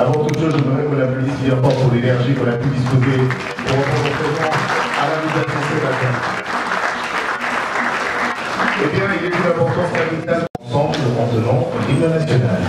Avant toute chose, je voudrais qu'on applaudisse bien fort pour l'énergie qu'on a pu disposer pour votre présence à l'invitation ce matin. Eh bien, il est d'une importance capitale ensemble en tenant l'hymne national.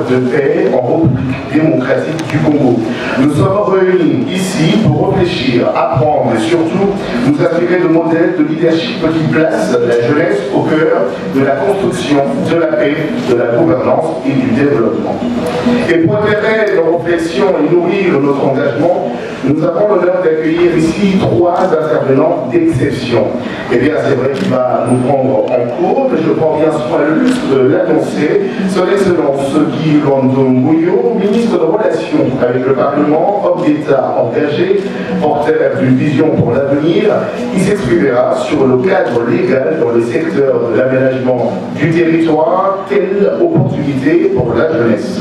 De paix en République démocratique du Congo. Nous sommes réunis ici pour réfléchir, apprendre et surtout nous inspirer de modèles de leadership qui placent la jeunesse au cœur de la construction de la paix, de la gouvernance et du développement. Et pour éclairer nos réflexions et nourrir notre engagement, nous avons l'honneur d'accueillir ici 3 intervenants d'exception. Eh bien, c'est vrai qu'il va nous prendre en cours, mais je prends bien soin de l'annoncer. Son Excellence Guy Luando-Mbuyo, ministre de Relations avec le Parlement, homme d'État engagé, porteur d'une vision pour l'avenir, il s'exprimera sur le cadre légal dans le secteur de l'aménagement du territoire, quelle opportunité pour la jeunesse.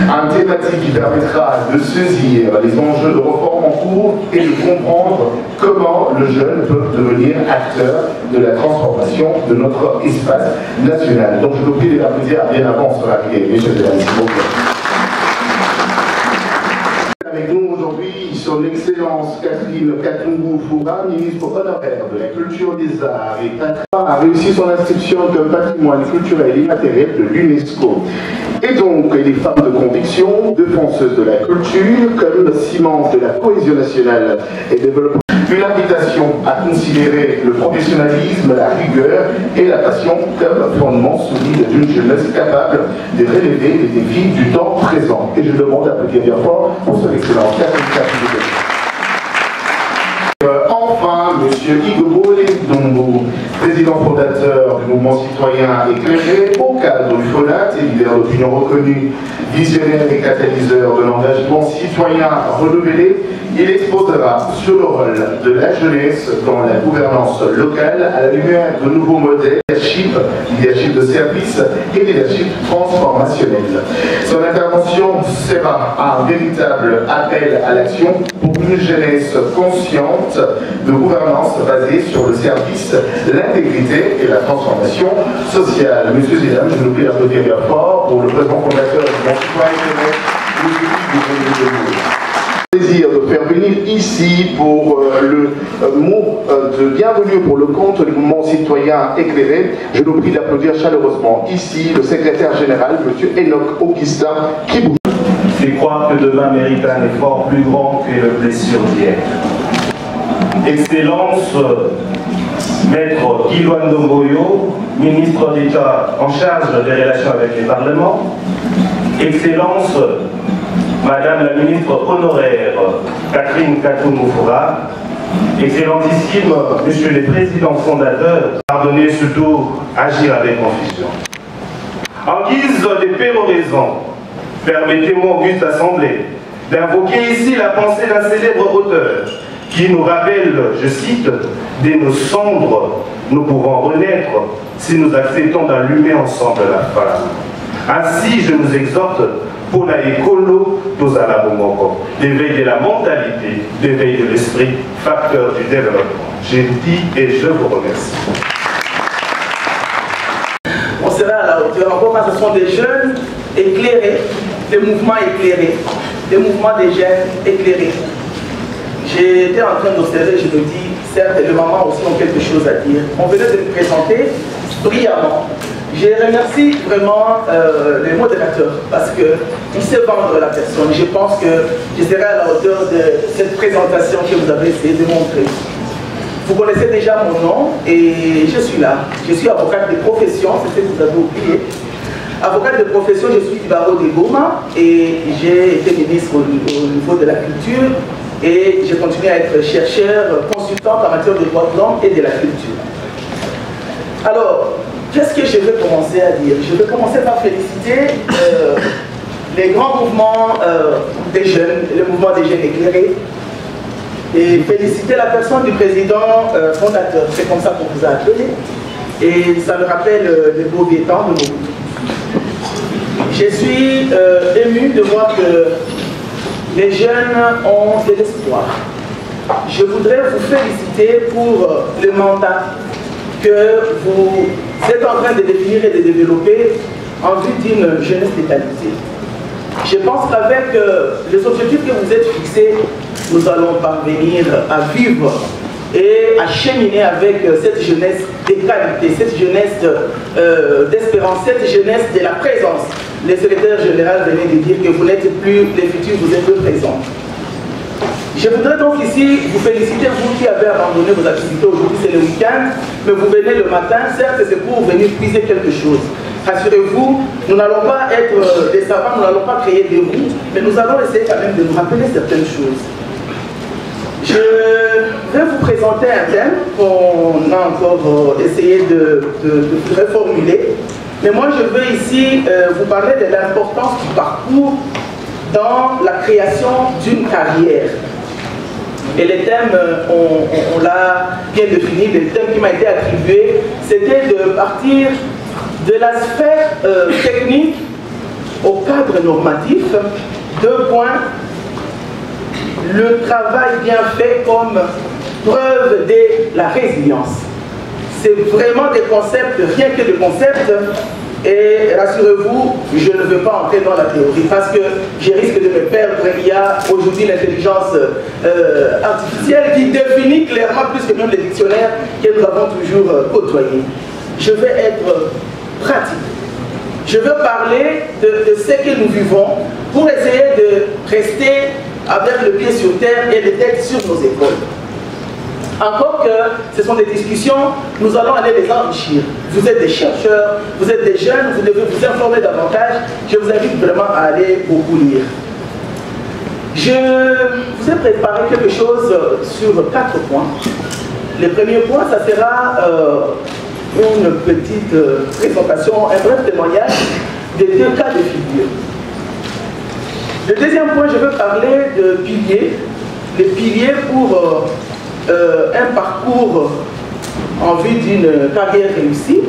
Un thématique qui permettra de saisir les enjeux de réforme en cours et de comprendre comment le jeune peut devenir acteur de la transformation de notre espace national. Donc je vous prie de l'applaudir bien avant son arrivée. Messieurs et dames, s'il vous plaît. Avec nous aujourd'hui, son Excellence Catherine Katungu-Fura, ministre honoraire de la Culture, des Arts et Patrimoine, a réussi son inscription comme patrimoine culturel immatériel de l'UNESCO. Et donc, elle est femme de conviction, défenseuse de la culture, comme ciment de la cohésion nationale et développement. Une invitation à considérer le professionnalisme, la rigueur et la passion comme fondement solide d'une jeunesse capable de relever les défis du temps présent. Et je demande d'applaudir bien fort pour son excellence. Enfin, M. Igobo Dombo, président fondateur du mouvement citoyen éclairé, au cadre du FONAT et leader d'opinion reconnu, visionnaire et catalyseur de l'engagement citoyen renouvelé, il exposera sur le rôle de la jeunesse dans la gouvernance locale à la lumière de nouveaux modèles leadership de service et leadership transformationnel. Son intervention sera un véritable appel à l'action pour une jeunesse consciente de gouvernance basée sur le service, l'intégrité et la transformation sociale. Messieurs et dames, je vous prie d'applaudir bien fort pour le président fondateur du mouvement citoyen éclairé, plaisir de faire venir ici pour le mot de bienvenue pour le compte du mouvement citoyen éclairé. Je vous prie d'applaudir chaleureusement ici le secrétaire général, M. Enoch Augustin Kibou. Et croire que demain mérite un effort plus grand que le blessure d'hier. Excellence, Maître Guy Luando-Mbuyo, ministre d'État en charge des relations avec les parlements. Excellence, Madame la ministre honoraire Catherine Katungu-Fura, Excellentissime Monsieur le Président fondateur, pardonnez surtout agir avec confusion. En guise de péroraison, permettez-moi, auguste assemblée, d'invoquer ici la pensée d'un célèbre auteur qui nous rappelle, je cite, « Dès nos cendres, nous pouvons renaître si nous acceptons d'allumer ensemble la flamme. » Ainsi, je nous exhorte pour la écolo d'éveil de la mentalité, d'éveil de l'esprit, facteur du développement. J'ai dit et je vous remercie. On sera à la hauteur. Encore quand ce sont des jeunes éclairés, des mouvements éclairés, des mouvements des jeunes éclairés. J'étais en train d'observer, je me dis, certes, les mamans aussi ont quelque chose à dire. On venait de me présenter brillamment. Je remercie vraiment les modérateurs parce qu'ils savent vendre la personne. Je pense que je serai à la hauteur de cette présentation que vous avez essayé de montrer. Vous connaissez déjà mon nom et je suis là. Je suis avocate de profession, c'est ce que vous avez oublié. Avocate de profession, je suis du barreau de Goma et j'ai été ministre au niveau de la culture et j'ai continué à être chercheur, consultante en matière de droits de l'homme et de la culture. Alors, qu'est-ce que je vais commencer à dire? Je vais commencer par féliciter les grands mouvements des jeunes, le mouvement des jeunes éclairés, et féliciter la personne du président fondateur, c'est comme ça qu'on vous a appelé, et ça me rappelle les beaux vieux temps de Mobutu. Je suis ému de voir que les jeunes ont de l'espoir. Je voudrais vous féliciter pour le mandat que vous êtes en train de définir et de développer en vue d'une jeunesse détalisée. Je pense qu'avec les objectifs que vous êtes fixés, nous allons parvenir à vivre et à cheminer avec cette jeunesse de qualité, cette jeunesse d'espérance, cette jeunesse de la présence. Le secrétaire général venait de dire que vous n'êtes plus les futurs, vous êtes le présent. Je voudrais donc ici vous féliciter, vous qui avez abandonné vos activités aujourd'hui, c'est le week-end, mais vous venez le matin, certes c'est pour venir puiser quelque chose. Rassurez-vous, nous n'allons pas être des savants, nous n'allons pas créer des roues, mais nous allons essayer quand même de nous rappeler certaines choses. Je vais vous présenter un thème qu'on a encore essayé de reformuler, mais moi je veux ici vous parler de l'importance du parcours dans la création d'une carrière. Et les thèmes, on l'a bien défini, le thème qui m'a été attribué, c'était de partir de la sphère technique au cadre normatif. 2 points. Le travail bien fait comme preuve de la résilience. C'est vraiment des concepts, rien que des concepts. Et rassurez-vous, je ne veux pas entrer dans la théorie parce que je risque de me perdre. Il y a aujourd'hui l'intelligence artificielle qui définit clairement plus que même les dictionnaires que nous avons toujours côtoyés. Je vais être pratique. Je veux parler de ce que nous vivons pour essayer de rester avec le pied sur terre et le tête sur nos épaules. Encore que ce sont des discussions, nous allons aller les enrichir. Vous êtes des chercheurs, vous êtes des jeunes, vous devez vous informer davantage. Je vous invite vraiment à aller beaucoup lire. Je vous ai préparé quelque chose sur 4 points. Le premier point, ça sera une petite présentation, un bref témoignage des 2 cas de figure. Le deuxième point, je veux parler de piliers. Les piliers pour un parcours en vue d'une carrière réussie.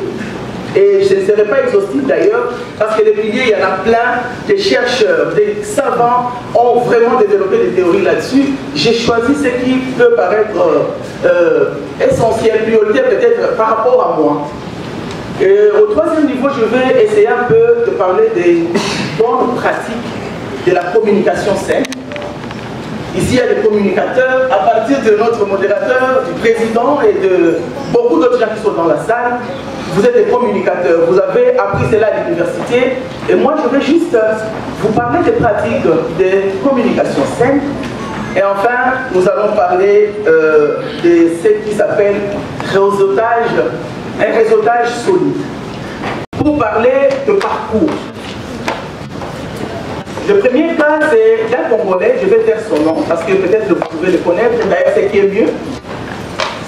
Et je ne serai pas exhaustif d'ailleurs, parce que les piliers, il y en a plein, des chercheurs, des savants ont vraiment développé des théories là-dessus. J'ai choisi ce qui peut paraître essentiel, prioritaire peut-être par rapport à moi. Et au 3e niveau, je vais essayer un peu de parler des bonnes pratiques de la communication saine. Ici, il y a des communicateurs, à partir de notre modérateur, du président et de beaucoup d'autres gens qui sont dans la salle. Vous êtes des communicateurs, vous avez appris cela à l'université. Et moi, je vais juste vous parler des pratiques de communication saine. Et enfin, nous allons parler de ce qui s'appelle réseautage, un réseautage solide. Pour parler de parcours. Le premier cas, c'est d'un Congolais, je vais taire son nom, parce que peut-être vous pouvez le connaître, d'ailleurs c'est qui est mieux.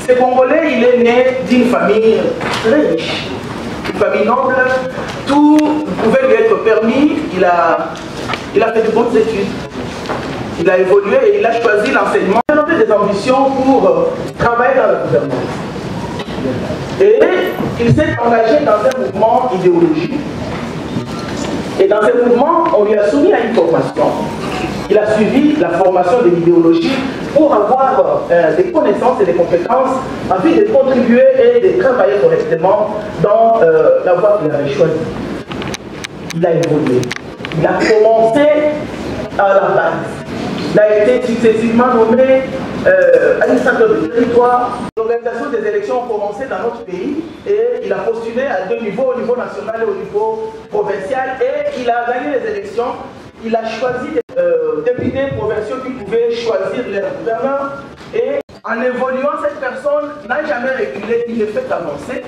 Ce Congolais, il est né d'une famille très riche, une famille noble, tout pouvait lui être permis, il a fait de bonnes études, il a évolué et il a choisi l'enseignement. Il avait des ambitions pour travailler dans le gouvernement. Et il s'est engagé dans un mouvement idéologique. Et dans ce mouvement, on lui a soumis à une formation. il a suivi la formation de l'idéologie pour avoir des connaissances et des compétences afin de contribuer et de travailler correctement dans la voie qu'il avait choisie. Il a évolué. Il a commencé à la base. Il a été successivement nommé administrateur de territoire. L'organisation des élections a commencé dans notre pays et il a postulé à deux niveaux, au niveau national et au niveau provincial, et il a gagné les élections. Il a choisi des députés provinciaux qui pouvaient choisir leur gouverneur, et en évoluant, cette personne n'a jamais reculé, il ne fait qu'avancer.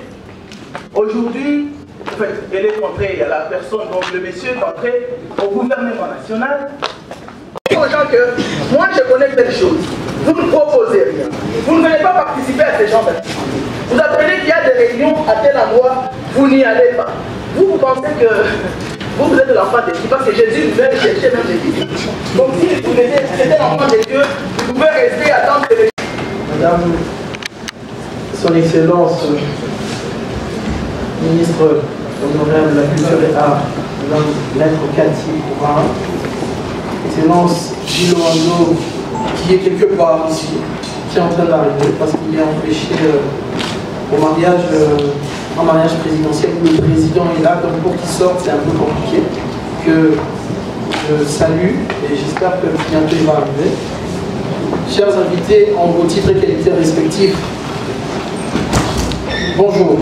Aujourd'hui, en fait, elle est entrée, la personne, donc le monsieur est entré au gouvernement national. Aux gens que moi je connais telle chose, vous ne proposez rien, vous ne venez pas participer à ces gens-là. Vous apprenez qu'il y a des réunions à tel endroit, vous n'y allez pas. Vous pensez que vous êtes l'enfant de Dieu, parce que Jésus vous allez chercher même les disciples. Donc si vous êtes l'enfant de Dieu, vous pouvez rester à attendre que les... Madame, Son Excellence, ministre honorable de la Culture et Arts, Madame Maître Cathy Ourin, Excellence Gilles Loiseau, qui est quelque part ici, qui est en train d'arriver parce qu'il est empêché au mariage, un mariage présidentiel où le président est là, donc pour qu'il sorte c'est un peu compliqué, que je salue et j'espère que bientôt il va arriver. Chers invités en vos titres et qualités respectifs, bonjour.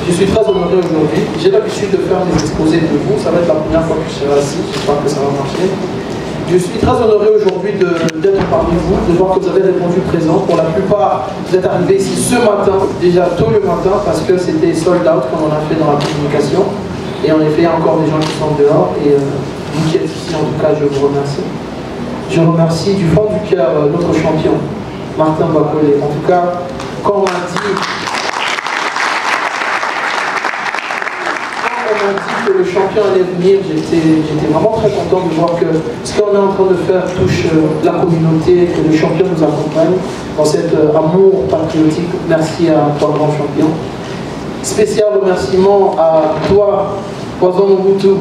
Je suis très honoré aujourd'hui. J'ai l'habitude de faire des exposés de vous. Ça va être la première fois que je serai assis. J'espère que ça va marcher. Je suis très honoré aujourd'hui d'être parmi vous, de voir que vous avez répondu présent. Pour la plupart, vous êtes arrivés ici ce matin, déjà tôt le matin, parce que c'était sold out comme on a fait dans la communication. Et en effet, il y a encore des gens qui sont dehors. Et vous qui êtes ici, en tout cas, je vous remercie. Je remercie du fond du cœur notre champion, Martin Bacolé. En tout cas, quand on m'a dit que le champion allait venir, j'étais vraiment très content de voir que ce qu'on est en train de faire touche la communauté, que le champion nous accompagne dans cet amour patriotique. Merci à toi, grand champion. Spécial remerciement à toi, Poison Mobutu,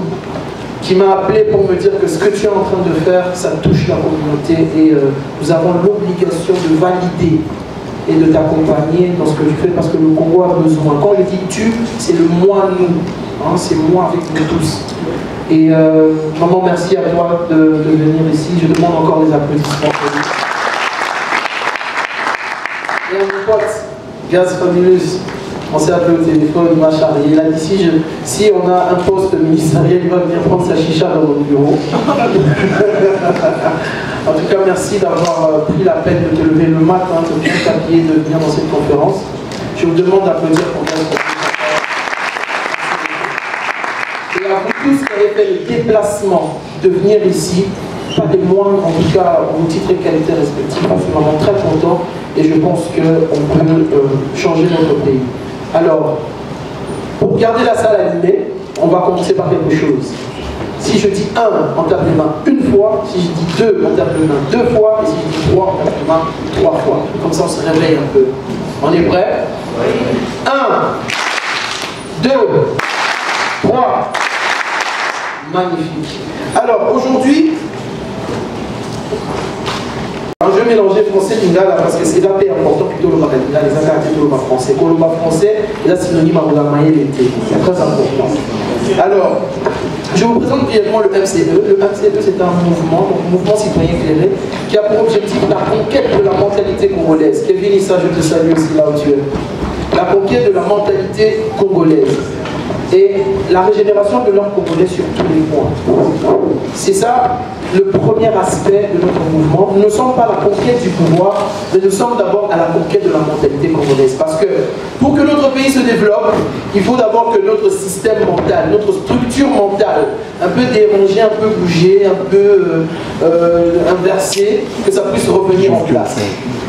qui m'a appelé pour me dire que ce que tu es en train de faire, ça touche la communauté et nous avons l'obligation de valider et de t'accompagner dans ce que tu fais parce que le Congo a besoin. Quand je dis tu, c'est le moi nous, hein, c'est moi avec nous tous. Et maman, merci à toi de venir ici. Je demande encore des applaudissements pour lui. Et à mon pote, Gaz Familus, on s'est appelé au téléphone, il m'a charrié. Il a dit si on a un poste ministériel, il va venir prendre sa chicha dans mon bureau. En tout cas, merci d'avoir pris la peine de te lever le matin, de bien t'habiller, de venir dans cette conférence. Je vous demande d'applaudir pour votre. Et à vous tous qui avez fait le déplacement de venir ici, pas des moindres, en tout cas, en vos titres et qualités respectifs, je suis vraiment très content et je pense qu'on peut changer notre pays. Alors, pour garder la salle allumée, on va commencer par quelque chose. Si je dis 1, on tape les mains une fois. Si je dis 2, on tape les mains 2 fois. Et si je dis 3, on tape les mains 3 fois. Comme ça, on se réveille un peu. On est prêt? 1, 2, 3. Magnifique. Alors, aujourd'hui, je vais mélanger français et lingala parce que c'est là qui est important plutôt le bagage. Les accords plutôt le français. Quand le français, là, synonyme à la maille l'été. C'est très important. Alors, je vous présente brièvement le MCE. Le MCE, c'est un mouvement, donc mouvement citoyen éclairé, qui a pour objectif la conquête de la mentalité congolaise. Kevin Issa, je te salue aussi là où tu es. La conquête de la mentalité congolaise et la régénération de l'homme congolais sur tous les points. C'est ça le premier aspect de notre mouvement. Nous ne sommes pas la conquête du pouvoir, mais nous sommes d'abord à la conquête de la mentalité congolaise. Parce que pour que notre pays se développe, il faut d'abord que notre système mental, notre structure mentale, un peu dérangée, un peu bougée, un peu inversée, que ça puisse revenir en place.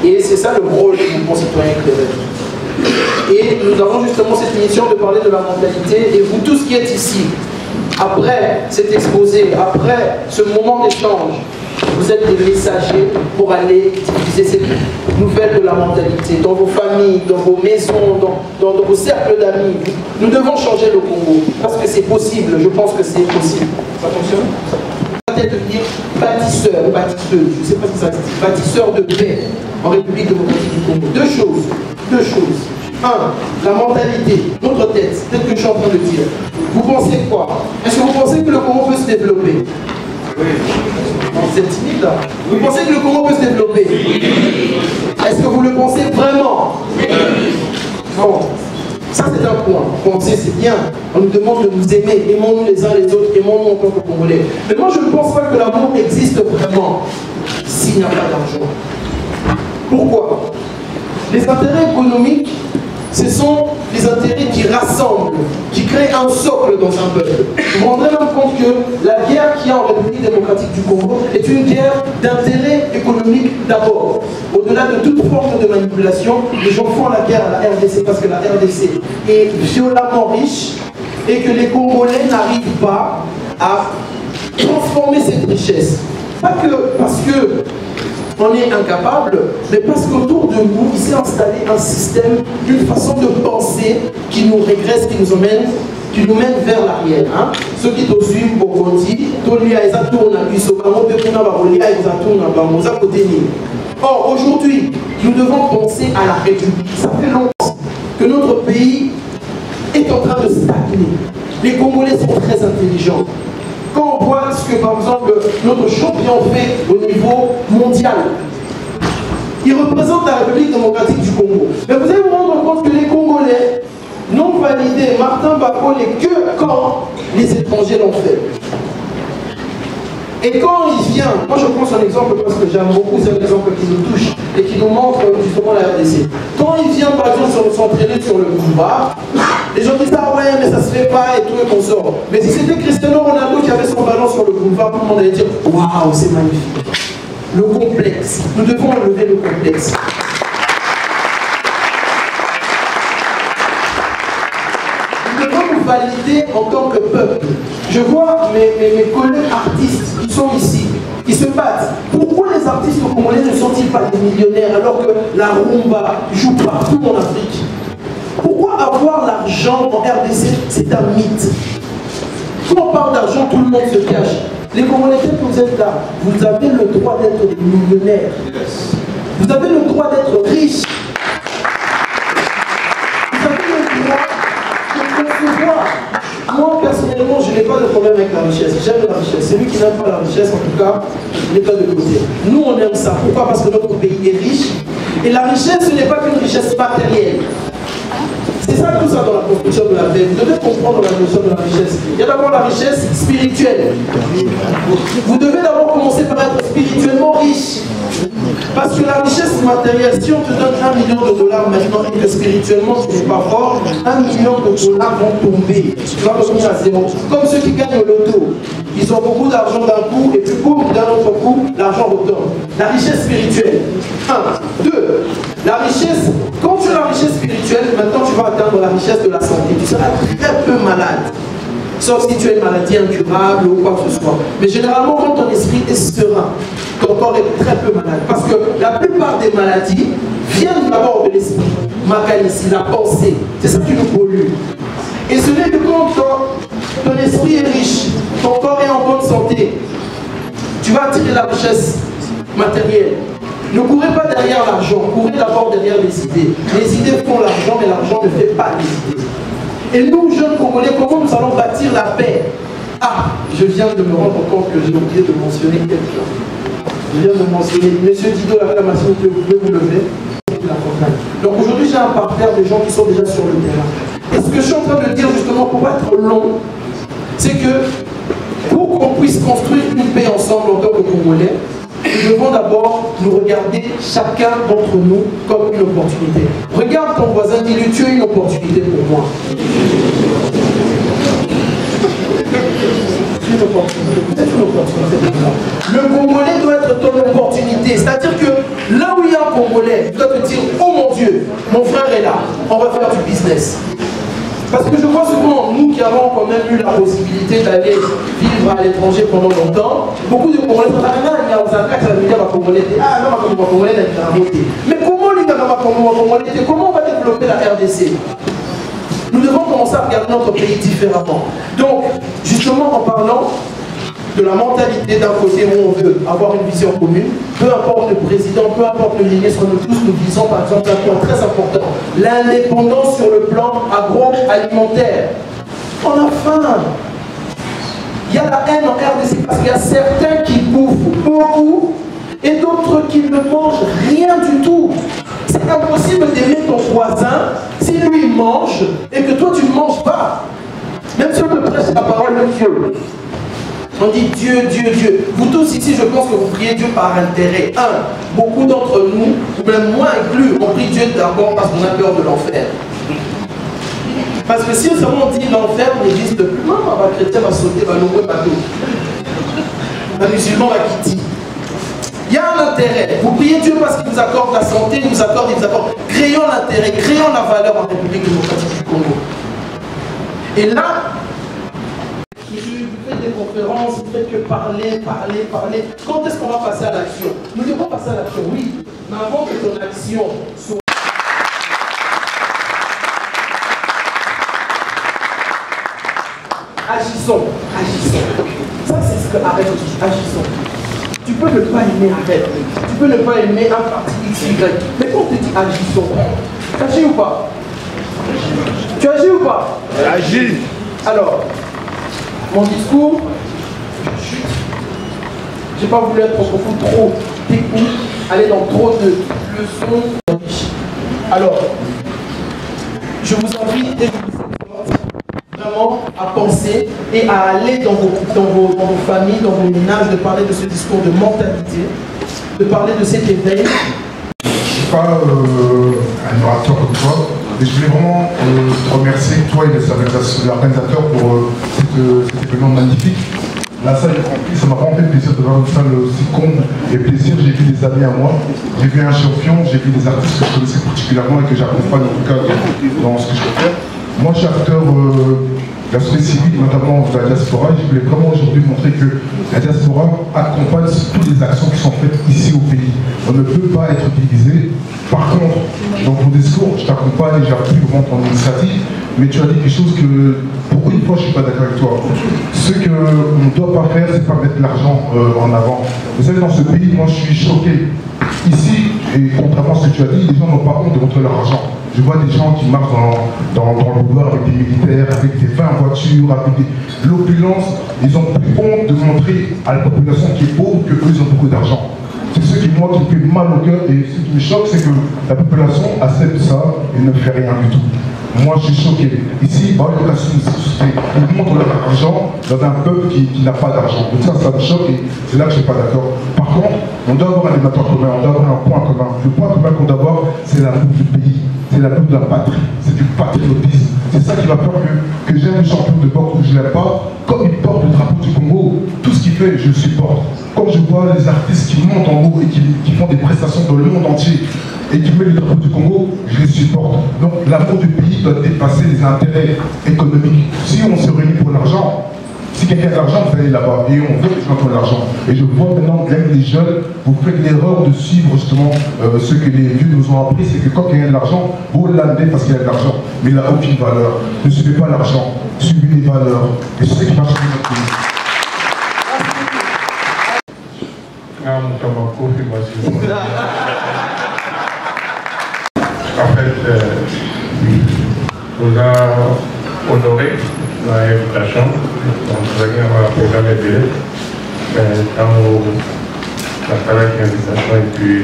Et c'est ça le rôle du mouvement citoyen éclairé. Et nous avons justement cette mission de parler de la mentalité. Et vous tous qui êtes ici, après cet exposé, après ce moment d'échange, vous êtes des messagers pour aller diffuser cette nouvelle de la mentalité dans vos familles, dans vos maisons, dans vos cercles d'amis. Nous devons changer le Congo parce que c'est possible, je pense que c'est possible. Ça fonctionne ? va-t-elle devenir bâtisseur ou bâtisseuse, je ne sais pas si ça se dit, bâtisseur de paix en République démocratique du Congo? Deux choses. Un, la mentalité, notre tête, peut-être que je suis en train de dire. Vous pensez quoi? Est-ce que vous pensez que le Congo peut se développer? Oui. Vous êtes timide là. Vous pensez que le Congo peut se développer? Est-ce que vous le pensez vraiment? Non. Ça c'est un point. Penser c'est bien. On nous demande de nous aimer. Aimons-nous les uns les autres. Aimons-nous en tant que Congolais. Mais moi je ne pense pas que l'amour existe vraiment s'il n'y a pas d'argent. Pourquoi? Les intérêts économiques, ce sont les intérêts qui rassemblent, qui créent un socle dans un peuple. Vous vous rendrez même compte que la guerre qu'il y a en République démocratique du Congo est une guerre d'intérêt économique d'abord. Au-delà de toute forme de manipulation, les gens font la guerre à la RDC parce que la RDC est violemment riche et que les Congolais n'arrivent pas à transformer cette richesse. Pas que parce que on est incapable, mais parce qu'autour de nous, il s'est installé un système, une façon de penser qui nous régresse, qui nous mène vers l'arrière. Hein? Ceux qui te suivent, or, aujourd'hui, nous devons penser à la République. Ça fait longtemps que notre pays est en train de stagner. Les Congolais sont très intelligents. Quand on voit ce que, par exemple, notre champion fait au niveau mondial, il représente la République démocratique du Congo. Mais vous allez vous rendre compte que les Congolais n'ont validé Martin Bakole que quand les étrangers l'ont fait. Et quand il vient, moi je prends son exemple parce que j'aime beaucoup, c'est un exemple qui nous touche et qui nous montre justement la RDC. Quand il vient par exemple s'entraîner sur le boulevard, les gens disent ah ouais mais ça se fait pas et tout et qu'on sort. Mais si c'était Cristiano Ronaldo qui avait son ballon sur le boulevard, tout le monde allait dire waouh c'est magnifique. Le complexe, nous devons enlever le complexe. Nous devons nous valider en tant que peuple. Je vois mes collègues artistes qui sont ici, qui se battent. Pourquoi les artistes congolais ne sont-ils pas des millionnaires alors que la rumba joue partout en Afrique? Pourquoi avoir l'argent en RDC, c'est un mythe? Quand on parle d'argent, tout le monde se cache. Les Congolais, que vous êtes là, vous avez le droit d'être des millionnaires. Vous avez le droit d'être riche. Vous avez le droit de concevoir. Moi, personnellement, je n'ai pas de problème avec la richesse. J'aime la richesse. Celui qui n'aime pas la richesse, en tout cas, il n'est pas de côté. Nous, on aime ça. Pourquoi? Parce que notre pays est riche. Et la richesse, ce n'est pas qu'une richesse matérielle. C'est ça tout ça dans la construction de la paix. Vous devez comprendre la notion de la richesse. Il y a d'abord la richesse spirituelle. Vous devez d'abord commencer par être spirituellement riche. Parce que la richesse matérielle, si on te donne $1 million maintenant et que spirituellement tu n'es pas fort, $1 million vont tomber. Tu vas revenir à zéro. Comme ceux qui gagnent le loto. Ils ont beaucoup d'argent d'un coup et puis boum, d'un autre coup, l'argent retombe. La richesse spirituelle. 1. 2. La richesse, quand tu as la richesse spirituelle, maintenant tu vas atteindre la richesse de la santé. Tu seras très peu malade. Sauf si tu as une maladie incurable ou quoi que ce soit. Mais généralement, quand ton esprit est serein, ton corps est très peu malade. Parce que la plupart des maladies viennent d'abord de l'esprit. Macalici, la pensée. C'est ça qui nous pollue. Et ce n'est que quand ton esprit est riche, ton corps est en bonne santé, tu vas attirer la richesse matérielle. Ne courez pas derrière l'argent, courez d'abord derrière les idées. Les idées font l'argent, mais l'argent ne fait pas les idées. Et nous, jeunes Congolais, comment nous allons bâtir la paix? Ah, je viens de me rendre compte que j'ai oublié de mentionner quelqu'un. Je viens de mentionner Monsieur Dido, l'acclamation que vous pouvez vous lever. Donc aujourd'hui, j'ai un parterre de gens qui sont déjà sur le terrain. Et ce que je suis en train de dire justement, pour pas être long, c'est que pour qu'on puisse construire une paix ensemble en tant que Congolais, nous devons d'abord nous regarder chacun d'entre nous comme une opportunité. Regarde ton voisin, dis-lui, tu as une opportunité pour moi. Une opportunité, peut-être une opportunité pour moi. Le Congolais doit être ton opportunité. C'est-à-dire que là où il y a un Congolais, tu dois te dire, oh mon Dieu, mon frère est là, on va faire du business. Parce que je vois souvent, nous qui avons quand même eu la possibilité d'aller vivre à l'étranger pendant longtemps, beaucoup de Congolais sont là, mais comment on va développer la RDC? Nous devons commencer à regarder notre pays différemment. Donc, justement en parlant de la mentalité d'un côté où on veut avoir une vision commune, peu importe le président, peu importe le ministre, nous tous nous visons par exemple un point très important, l'indépendance sur le plan agroalimentaire. On a faim. Il y a la haine en RDC parce qu'il y a certains qui bouffent beaucoup et d'autres qui ne mangent rien du tout. C'est impossible d'aimer ton voisin si lui mange et que toi tu ne manges pas. Même si on te prêche la parole de Dieu. On dit Dieu, Dieu, Dieu. Vous tous ici, je pense que vous priez Dieu par intérêt. Beaucoup d'entre nous, ou même moi inclus, on prie Dieu d'abord parce qu'on a peur de l'enfer. Parce que si seulement on dit l'enfer n'existe plus, non, un chrétien va sauter, va louer, va tout. Un musulman va quitter. Il y a un intérêt. Vous priez Dieu parce qu'il vous accorde la santé, il vous accorde, il vous accorde. Créons l'intérêt, créons la valeur en République démocratique du Congo. Et là, vous faites des conférences, vous faites que parler. Quand est-ce qu'on va passer à l'action? Nous devons passer à l'action, oui. Mais avant que ton action soit... Agissons. Ça, c'est ce que arrête dit. Agissons. Tu peux ne pas aimer arrête. Tu peux ne pas aimer un parti XY. Mais quand on te dit agissons, tu agis ou pas? Tu agis ou pas? Agis. Alors, mon discours, j'ai pas voulu être trop technique, aller dans trop de leçons. Alors, je vous invite et je vous exhorte vraiment à penser et à aller dans vos familles, dans vos ménages, de parler de ce discours de mentalité, de parler de cet éveil. Je ne suis pas un orateur comme toi, mais je voulais vraiment te remercier, toi et l'organisateur, pour cet événement magnifique. La salle est remplie, ça m'a vraiment fait plaisir de voir une salle aussi comble et plaisir. J'ai vu des amis à moi, j'ai vu un champion, j'ai vu des artistes que je connaissais particulièrement et que j'accompagne en tout cas dans ce que je peux faire. Moi, je suis acteur de la société civile, notamment de la diaspora, et je voulais vraiment aujourd'hui montrer que la diaspora accompagne toutes les actions qui sont faites ici au pays. On ne peut pas être divisé. Par contre, dans ton discours, je t'accompagne et j'appuie vraiment ton initiative, mais tu as dit quelque chose que, pour une fois, je ne suis pas d'accord avec toi. Ce qu'on ne doit pas faire, c'est pas mettre l'argent en avant. Vous savez, dans ce pays, moi, je suis choqué. Ici, et contrairement à ce que tu as dit, les gens n'ont pas honte de montrer leur argent. Je vois des gens qui marchent dans le boulevard avec des militaires, avec des 20 voitures, avec l'opulence. Ils ont plus honte de montrer à la population qui est pauvre qu'eux, ils ont beaucoup d'argent. C'est ce qui, moi, qui me fait mal au cœur, et ce qui me choque, c'est que la population accepte ça et ne fait rien du tout. Moi, je suis choqué. Ici, ils montrent leur argent dans un peuple qui n'a pas d'argent. Donc ça me choque et c'est là que je ne suis pas d'accord. Par contre, on doit avoir un élément commun, on doit avoir un point commun. Le point commun qu'on doit avoir, c'est l'amour du pays, c'est l'amour de la patrie, c'est du patriotisme. C'est ça qui va faire que j'aime le champion de boxe ou que je ne l'aime pas. Comme il porte le drapeau du Congo, tout ce qu'il fait, je le supporte. Quand je vois les artistes qui montent en haut et qui font des prestations dans le monde entier, et qui met le drapeau du Congo, je les supporte. Donc l'amour du pays doit dépasser les intérêts économiques. Si on se réunit pour l'argent, si quelqu'un a de l'argent, vous allez là-bas et on veut que les gens aient de l'argent. Et je vois maintenant, même les jeunes, vous faites l'erreur de suivre justement ce que les vieux nous ont appris, c'est que quand quelqu'un a de l'argent, vous l'amenez parce qu'il a de l'argent, mais il n'a aucune valeur. Ne suivez pas l'argent, suivez les valeurs. Et c'est ce qui marche dans notre pays. En fait, on a honoré l'invitation, donc venir à la programme EBL, dans la salle d'invitation et puis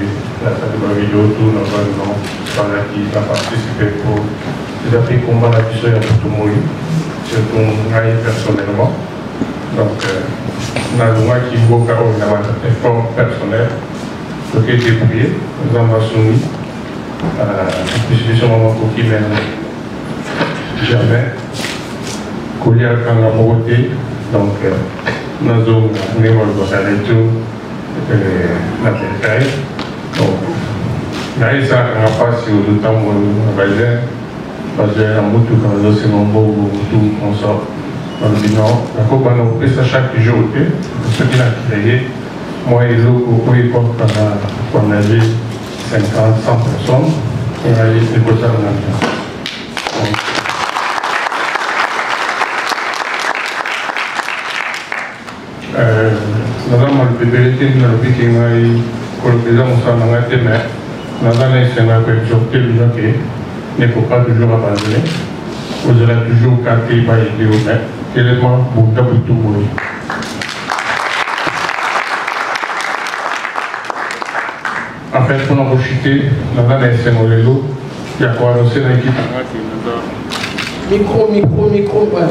la salle de la vidéo, tout normalement, par là qui a participé pour les appuis combat la puissance et tout le monde, surtout moi personnellement. Donc, on a le moins qui vaut car on a un effort personnel, ce qui est débrouillé, nous avons soumis. Je suis sur mon qui mène jamais couler à la moitié, donc nous avons le tout la détail. Donc, là, ça n'a pas si au temps où on va dire, parce que la moto quand nous sommes beau tout on sort dans le bilan. Donc, on a fait ça chaque jour, ce qui a créé, moi et l'autre, au époque, qu'on a dit 50, 100 personnes, et on a laissé pour ça en même bébé était dans le piquet, pour le président, on s'en a été mais dans un scénario que j'ai obtenu, il ne faut pas toujours abandonner. Vous aurez toujours capté par les deux mais tellement pour tout le monde. En fait, pour nous chuter dans un scénario, il y a quoi annoncé dans l'équipe. Micro, ouais.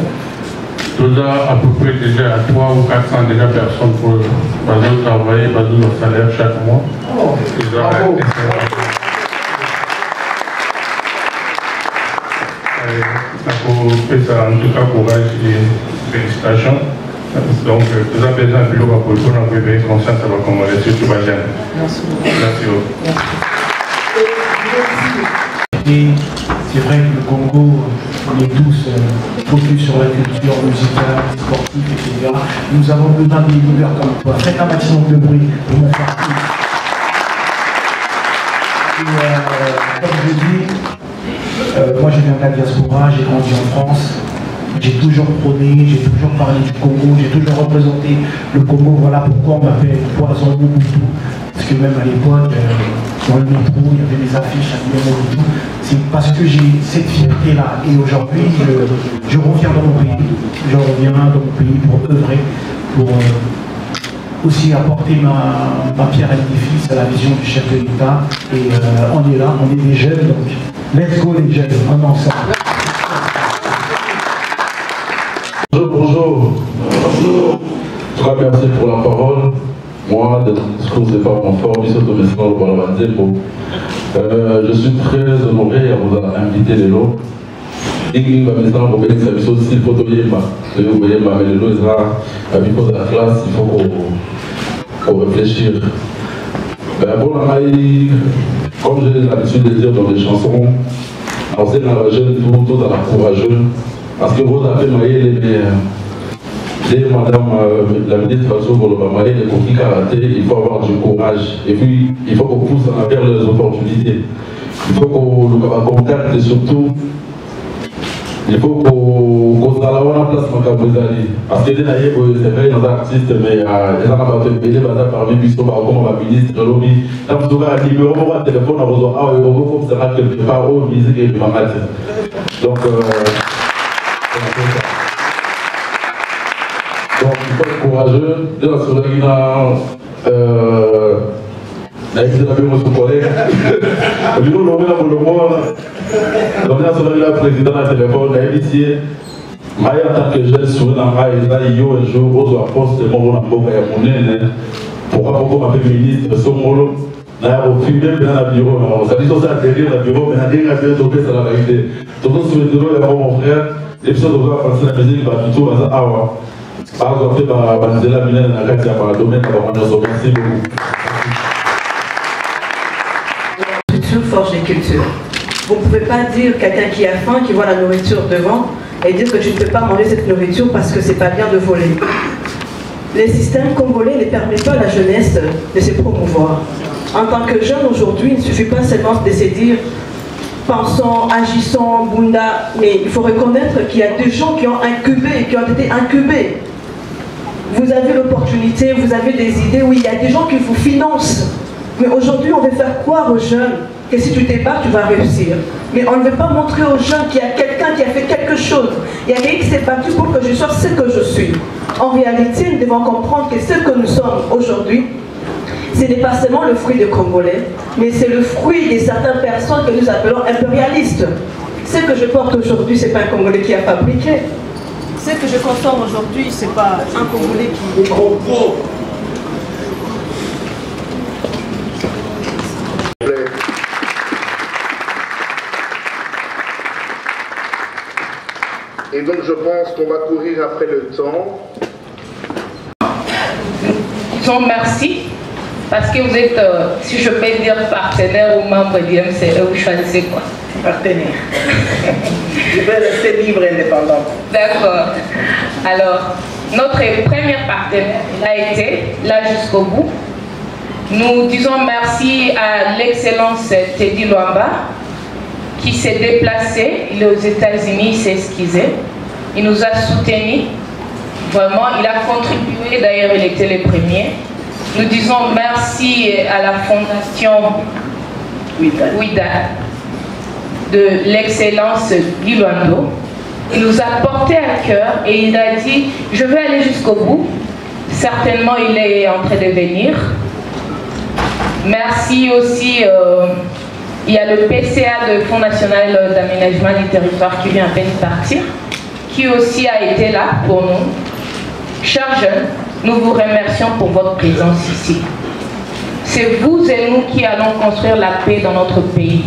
Nous avons à peu près déjà à 300 ou 400 déjà personnes pour travailler, baser leur salaire chaque mois. Oh, bravo. En tout cas, courage et félicitations. Donc, nous avons besoin de bureau pour nous avoir conscience à la communauté, surtout Bajan. Merci. Merci. Et c'est vrai que le Congo, on est tous focus sur la culture musicale, sportive, etc. Nous avons besoin de leaders comme toi. Faites un maximum de bruit pour mon frère. Et comme je dis, moi je viens de la diaspora, j'ai grandi en France. J'ai toujours prôné, j'ai toujours parlé du Congo, j'ai toujours représenté le Congo. Voilà pourquoi on m'appelle Poison Mobutu. Parce que même à l'époque, dans le métro, il y avait des affiches à Mobutu. C'est parce que j'ai cette fierté-là. Et aujourd'hui, je reviens dans mon pays. Je reviens dans mon pays pour œuvrer, pour aussi apporter ma pierre à l'édifice à la vision du chef de l'État. Et on est là, on est des jeunes, donc let's go les jeunes, on est ensemble. Bonjour. En tout cas, merci pour la parole. Moi, le discours, c'est pas mon fort, je suis très honoré à vous inviter les lots. Et il va me faire que ça me aussi photo yemba. Vous voyez, mais les lots, à cause de la classe, il faut qu'on réfléchisse. Bon, comme j'ai l'habitude de dire dans les chansons, c'est la jeune, tout dans la courageuse. Parce que vous avez maillé madame la ministre Golobamaye, les coquilles karaté, il faut avoir du courage. Et puis, il faut qu'on pousse vers les opportunités. Il faut qu'on contacte et surtout, il faut qu'on ait la place parce que c'est vrai, dans artistes, mais il y a des gens parmi Bissot, comme ma ministre, lobby. Dans tout cas, il numéro de téléphone, on a besoin de faire quelque part où musique et de ma matière. Donc, donc, il faut être courageux. Déjà, sur la collègue. Nous, nous, le président de la téléphone, en tant que jeune, sur un jour, au poste de mon pourquoi on m'appelle ministre, son molo, au film, bien à bureau. Ça dit ça derrière le bureau, mais à dire à bien toquer, c'est la vérité. Tout le monde, il y a mon frère. Et puis, on doit penser à la musique, il va plutôt à Awa. Par exemple, il va venir dans le domaine de la merci beaucoup. Culture forge les cultures. Vous ne pouvez pas dire quelqu'un qui a faim, qui voit la nourriture devant, et dire que tu ne peux pas manger cette nourriture parce que c'est pas bien de voler. Les systèmes congolais ne permettent pas à la jeunesse de se promouvoir. En tant que jeune aujourd'hui, il ne suffit pas seulement de se dire pensons, agissons, Bunda, mais il faut reconnaître qu'il y a des gens qui ont incubé, qui ont été incubés. Vous avez l'opportunité, vous avez des idées, oui, il y a des gens qui vous financent. Mais aujourd'hui, on veut faire croire aux jeunes que si tu te bats, tu vas réussir. Mais on ne veut pas montrer aux jeunes qu'il y a quelqu'un qui a fait quelque chose. Il y a quelqu'un qui s'est battu pour que je sois ce que je suis. En réalité, nous devons comprendre que ce que nous sommes aujourd'hui, ce n'est pas seulement le fruit des Congolais, mais c'est le fruit de certaines personnes que nous appelons impérialistes. Ce que je porte aujourd'hui, ce n'est pas un Congolais qui a fabriqué. Ce que je consomme aujourd'hui, ce n'est pas un Congolais qui... Et donc je pense qu'on va courir après le temps. Disons merci, parce que vous êtes, si je peux dire, partenaire ou membre d'IMCE, vous choisissez quoi? Partenaire. Je vais rester libre et indépendant. D'accord. Alors, notre premier partenaire, il a été là jusqu'au bout. Nous disons merci à l'excellence Teddy Luamba, qui s'est déplacé, il est aux États-Unis, il s'est esquissé, il nous a soutenus, vraiment, il a contribué, d'ailleurs il était le premier, Nous disons merci à la Fondation Ouida de l'excellence Guy Luando. Il nous a porté à cœur et il a dit « Je vais aller jusqu'au bout ». Certainement, il est en train de venir. Merci aussi, il y a le PCA de Fonds national d'aménagement du territoire qui vient à peine de partir, qui aussi a été là pour nous. Chers jeunes, nous vous remercions pour votre présence ici. C'est vous et nous qui allons construire la paix dans notre pays.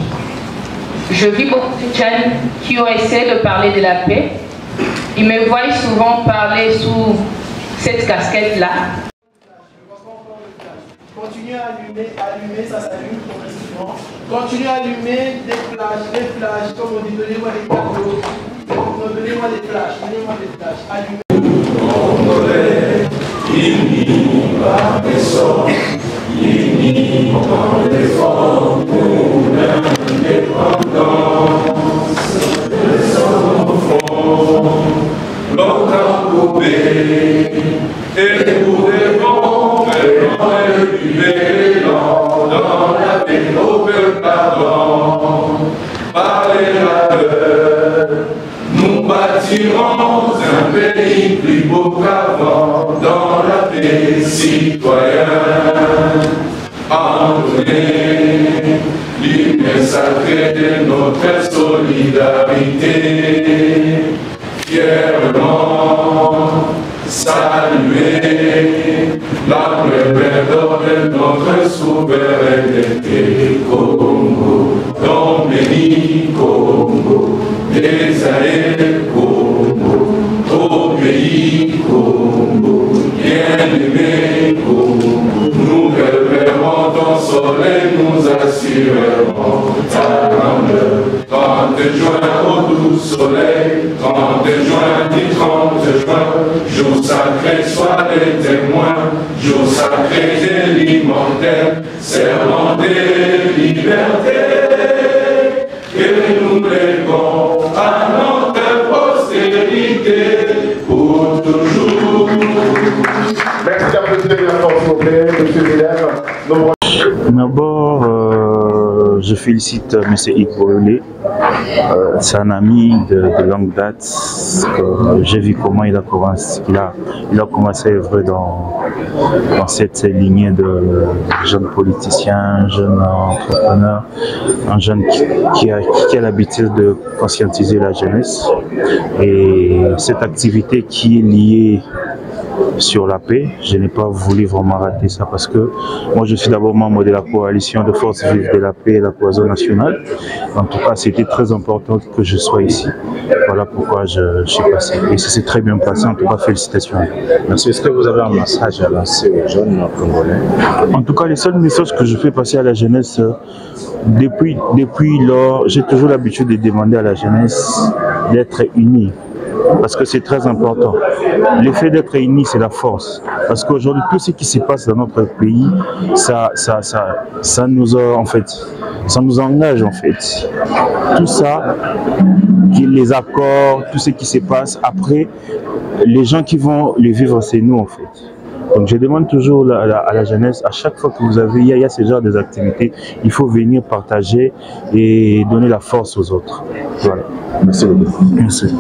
Je vis beaucoup de jeunes qui ont essayé de parler de la paix. Ils me voient souvent parler sous cette casquette-là. Continuez à allumer, ça s'allume progressivement. Continuez à allumer des flashs, comme on dit, donnez-moi des cadeaux. Donnez-moi des flashs, allumez. Et nous devons faire du vélan dans la paix, au pardon, par les valeurs. Nous bâtirons un pays plus beau qu'avant, dans la paix citoyenne. Entonnez l'hymne sacré de notre solidarité, fièrement saluer la perdre de notre souveraineté. Congo, ton béni Congo, Esaïe Congo, au pays Congo, bien-aimé Congo, nous verrons ton soleil, nous assurerons ta grandeur. 30 juin au doux soleil, 30 juin, dit 30 juin, jour sacré soit les témoins, jour sacré de l'immortel, serment de liberté, que nous lèvons à notre postérité pour toujours. Merci d'applaudir la force, s'il vous plaît, monsieur Villers. D'abord, je félicite M. Yves Boyolé. C'est un ami de longue date. J'ai vu comment il a commencé à œuvrer dans cette lignée de jeunes politiciens, jeunes entrepreneurs, un jeune qui a l'habitude de conscientiser la jeunesse. Et cette activité qui est liée sur la paix, je n'ai pas voulu vraiment rater ça parce que moi je suis d'abord membre de la coalition de forces vives de la paix et la cohésion nationale. En tout cas, c'était très important que je sois ici. Voilà pourquoi je suis passé. Et ça s'est très bien passé, en tout cas félicitations. Merci. Est-ce que vous avez un message à lancer aux jeunes congolais? En tout cas, les seuls messages que je fais passer à la jeunesse, depuis lors, j'ai toujours l'habitude de demander à la jeunesse d'être unie. Parce que c'est très important. Le fait d'être unis, c'est la force. Parce qu'aujourd'hui, tout ce qui se passe dans notre pays, ça nous engage en fait. Tout ça, les accords, tout ce qui se passe, après, les gens qui vont le vivre, c'est nous en fait. Donc je demande toujours à la jeunesse, à chaque fois que il y a ce genre d'activités, il faut venir partager et donner la force aux autres. Voilà. Merci beaucoup. Merci.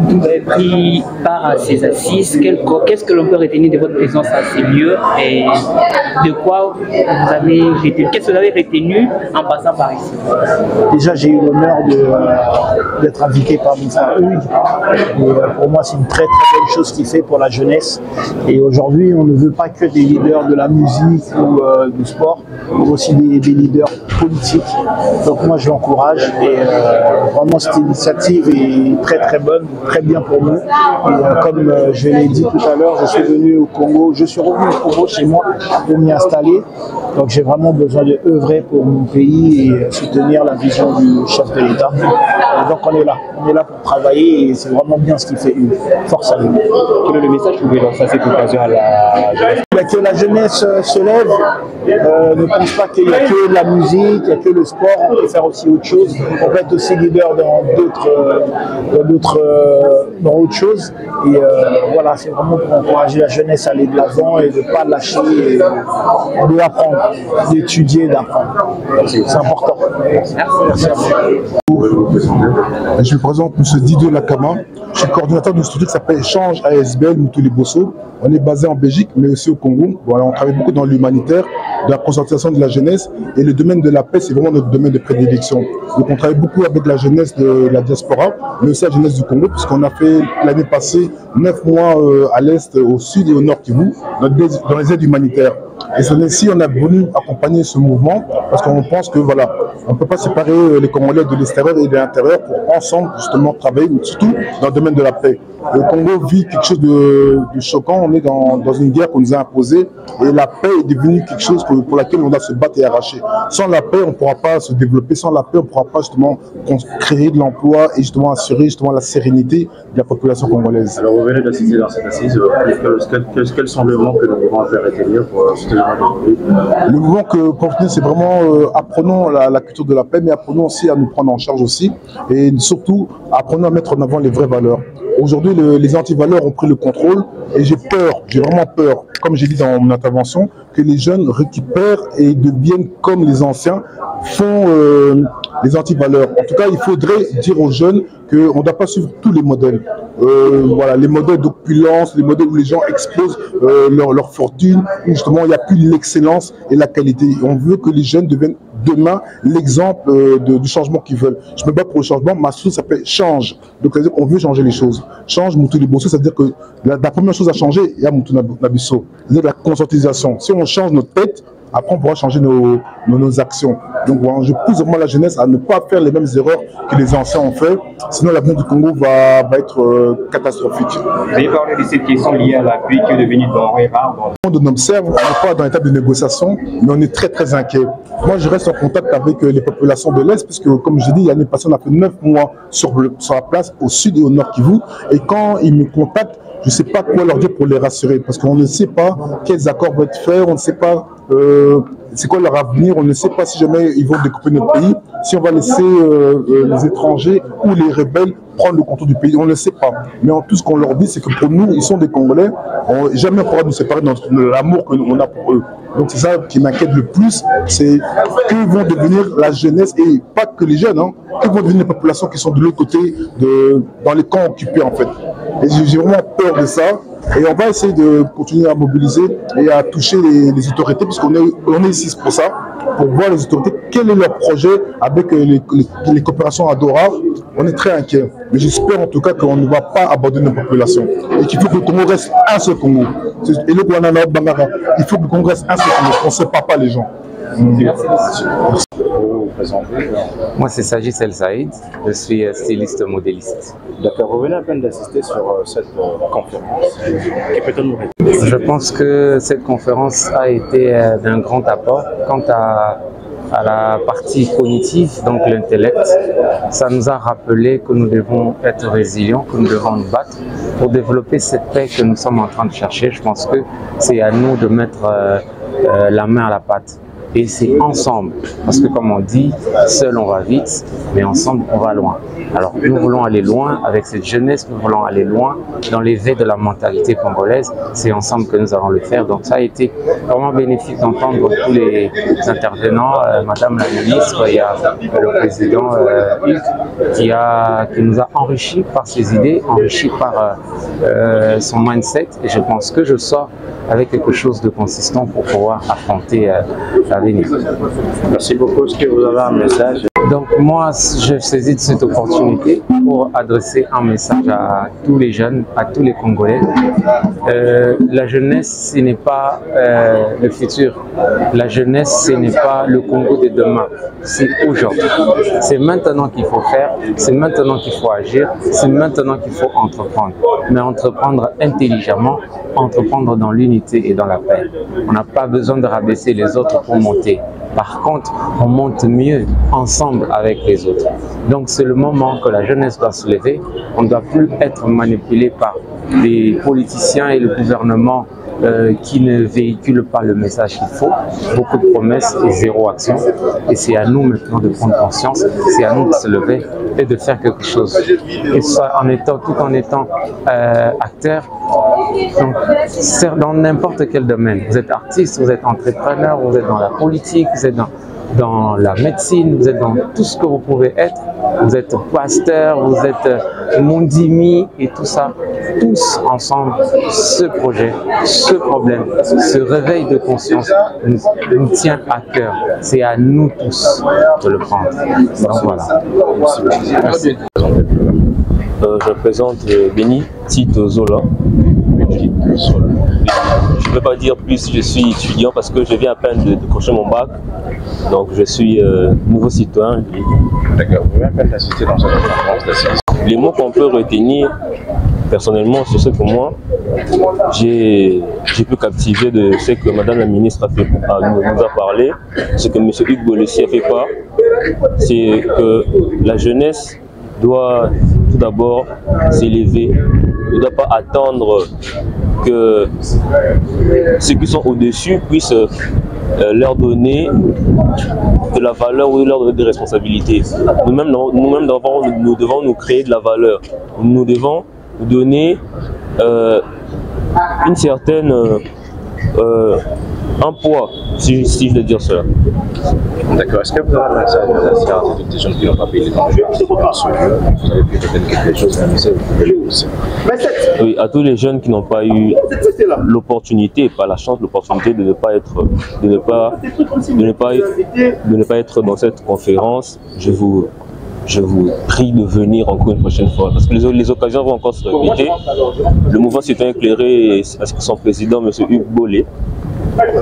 Vous avez pris part à ces assises. Qu'est-ce que l'on peut retenir de votre présence à ces lieux et de quoi qu'est-ce que vous avez retenu en passant par ici? Déjà, j'ai eu l'honneur d'être invité par Mr. Hugues. Pour moi, c'est une très très belle chose qu'il fait pour la jeunesse. Et aujourd'hui, on ne veut pas que des leaders de la musique ou du sport, mais aussi des leaders politiques. Donc moi, je l'encourage et vraiment cette initiative est très très bonne, très bien pour nous. Et, comme je l'ai dit tout à l'heure, je suis venu au Congo, je suis revenu au Congo chez moi pour m'y installer. Donc j'ai vraiment besoin de œuvrer pour mon pays et soutenir la vision du chef de l'État. Donc on est là pour travailler et c'est vraiment bien ce qu'il fait. Force à lui. Quel est le message que vous voulez lancer à cette occasion à la la jeunesse. Que la jeunesse se lève, ne pense pas qu'il n'y a que la musique, il n'y a que le sport, on peut faire aussi autre chose. On peut être aussi leader dans autre chose. Et voilà, c'est vraiment pour encourager la jeunesse à aller de l'avant et de ne pas lâcher, et d'apprendre, d'étudier, d'apprendre. C'est important. Merci. Je me présente M. Didier Lakama. Je suis coordinateur d'une structure qui s'appelle Change ASBL Moutouli Bosso. On est basé en Belgique, mais aussi au Congo. Voilà, on travaille beaucoup dans l'humanitaire, de la conscientisation de la jeunesse. Et le domaine de la paix, c'est vraiment notre domaine de prédilection. Donc on travaille beaucoup avec la jeunesse de la diaspora, mais aussi la jeunesse du Congo, puisqu'on a fait l'année passée 9 mois à l'est, au sud et au nord Kivu, dans les aides humanitaires. Et cette année-ci, on a voulu accompagner ce mouvement parce qu'on pense que voilà, on ne peut pas séparer les Congolais de l'extérieur et de l'intérieur pour ensemble justement travailler, surtout dans le domaine de la paix. Le Congo vit quelque chose de choquant, on est dans une guerre qu'on nous a imposée et la paix est devenue quelque chose pour laquelle on doit se battre et arracher. Sans la paix, on ne pourra pas se développer, sans la paix, on ne pourra pas justement créer de l'emploi et justement assurer justement la sérénité de la population congolaise. Alors vous venez d'assister dans cette assise, quels sont les mouvements que le mouvement peut retenir pour soutenir le mouvement que pour retenir, c'est vraiment apprenons la culture de la paix, mais apprenons aussi à nous prendre en charge aussi et surtout apprenons à mettre en avant les vraies valeurs. Aujourd'hui, les antivaleurs ont pris le contrôle et j'ai peur, j'ai vraiment peur, comme j'ai dit dans mon intervention, que les jeunes récupèrent et deviennent comme les anciens font les antivaleurs. En tout cas, il faudrait dire aux jeunes qu'on ne doit pas suivre tous les modèles. Voilà, les modèles d'opulence, les modèles où les gens explosent leur fortune, où justement il n'y a plus l'excellence et la qualité. On veut que les jeunes deviennent demain l'exemple du changement qu'ils veulent. Je me bats pour le changement, ma structure s'appelle Change. Donc ça veut dire qu'on veut changer les choses. Change Moutouli Bosso, c'est-à-dire que la première chose à changer, il y a Moutouli Bosso, c'est-à-dire la conscientisation. Si on change notre tête, après on pourra changer nos actions. Donc voilà, je pousse vraiment la jeunesse à ne pas faire les mêmes erreurs que les anciens ont fait, sinon l'avenir du Congo va être catastrophique. Vous avez parlé de cette question liée à l'appui qui est devenu denrée rare. On observe, on n'est pas dans l'étape de négociation, mais on est très très inquiet. Moi je reste en contact avec les populations de l'Est, puisque comme je dis, l'année passée on a fait 9 mois sur la place au sud et au nord Kivu, et quand ils me contactent, je ne sais pas quoi leur dire pour les rassurer, parce qu'on ne sait pas quels accords vont être faits, on ne sait pas c'est quoi leur avenir, on ne sait pas si jamais ils vont découper notre pays, si on va laisser les étrangers ou les rebelles prendre le contrôle du pays, on ne sait pas. Mais en tout ce qu'on leur dit, c'est que pour nous, ils sont des Congolais, jamais on pourra nous séparer de l'amour qu'on a pour eux. Donc c'est ça qui m'inquiète le plus, c'est que vont devenir la jeunesse, et pas que les jeunes, hein, que vont devenir les populations qui sont de l'autre côté, dans les camps occupés en fait. Et j'ai vraiment peur de ça. Et on va essayer de continuer à mobiliser et à toucher les autorités, puisqu'on est ici pour ça, pour voir les autorités, quel est leur projet avec les coopérations à Dora. On est très inquiets. Mais j'espère en tout cas qu'on ne va pas abandonner nos populations. Et qu'il faut que le Congo reste un seul Congo. Et le Guanana Bangara, il faut que le Congo reste un seul Congo. On ne sépare pas les gens. Merci. Moi, c'est Sagis El Saïd, je suis styliste modéliste. D'accord, vous venez à peine d'assister sur cette conférence. Qui peut-on nous répondre? Je pense que cette conférence a été d'un grand apport quant à la partie cognitive, donc l'intellect. Ça nous a rappelé que nous devons être résilients, que nous devons nous battre pour développer cette paix que nous sommes en train de chercher. Je pense que c'est à nous de mettre la main à la pâte. Et c'est ensemble, parce que comme on dit, seul on va vite, mais ensemble on va loin. Alors nous voulons aller loin avec cette jeunesse, nous voulons aller loin dans l'éveil de la mentalité congolaise, c'est ensemble que nous allons le faire. Donc ça a été vraiment bénéfique d'entendre tous les intervenants, Madame la ministre, il y a le président qui nous a enrichis par ses idées, enrichis par son mindset, et je pense que je sors avec quelque chose de consistant pour pouvoir affronter l'avenir. Merci beaucoup. Est-ce que vous avez un message? Donc moi, je saisis de cette opportunité pour adresser un message à tous les jeunes, à tous les Congolais. La jeunesse, ce n'est pas le futur. La jeunesse, ce n'est pas le Congo de demain. C'est aujourd'hui. C'est maintenant qu'il faut faire, c'est maintenant qu'il faut agir, c'est maintenant qu'il faut entreprendre. Mais entreprendre intelligemment, entreprendre dans l'unité et dans la paix. On n'a pas besoin de rabaisser les autres pour monter. Par contre, on monte mieux ensemble avec les autres. Donc c'est le moment que la jeunesse doit se lever. On ne doit plus être manipulé par les politiciens et le gouvernement qui ne véhicule pas le message qu'il faut. Beaucoup de promesses et zéro action. Et c'est à nous maintenant de prendre conscience, c'est à nous de se lever et de faire quelque chose. Et ça tout en étant acteur, donc, dans n'importe quel domaine. Vous êtes artiste, vous êtes entrepreneur, vous êtes dans la politique, vous êtes dans la médecine, vous êtes dans tout ce que vous pouvez être. Vous êtes pasteur, vous êtes mondimi et tout ça. Tous ensemble, ce projet, ce problème, ce réveil de conscience nous tient à cœur. C'est à nous tous de le prendre. Donc voilà. Merci. Je présente Béni Tito Zola. Je ne peux pas dire plus, je suis étudiant parce que je viens à peine de décrocher mon bac. Donc je suis nouveau citoyen. D'accord, vous pouvez à peine assister dans cette conférence d'assises. Les mots qu'on peut retenir personnellement sur ce que moi j'ai pu captiver de ce que Madame la ministre nous a parlé, ce que M. Hugues Bolessi a fait part, c'est que la jeunesse doit tout d'abord s'élever, ne doit pas attendre que ceux qui sont au-dessus puissent leur donner de la valeur ou leur donner des responsabilités. Nous-mêmes, nous devons nous créer de la valeur. Nous devons nous donner une certaine un poids, si je veux dire cela. D'accord. Est-ce que vous avez lancé à toutes les jeunes qui n'ont pas payé les temps dans ce lieu? Vous avez pu peut-être quelque chose à laisser, vous pouvez aussi. Oui, à tous les jeunes qui n'ont pas eu l'opportunité, pas la chance, l'opportunité de ne pas être dans cette conférence, je vous prie de venir encore une prochaine fois, parce que les occasions vont encore se répéter. Le mouvement citoyen éclairé et son président, M. Hugues Bollet,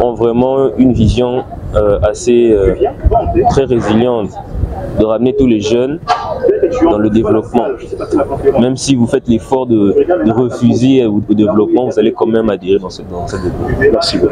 ont vraiment une vision très résiliente de ramener tous les jeunes dans le développement. Même si vous faites l'effort de refuser au développement, vous allez quand même adhérer dans cette développement. Merci beaucoup.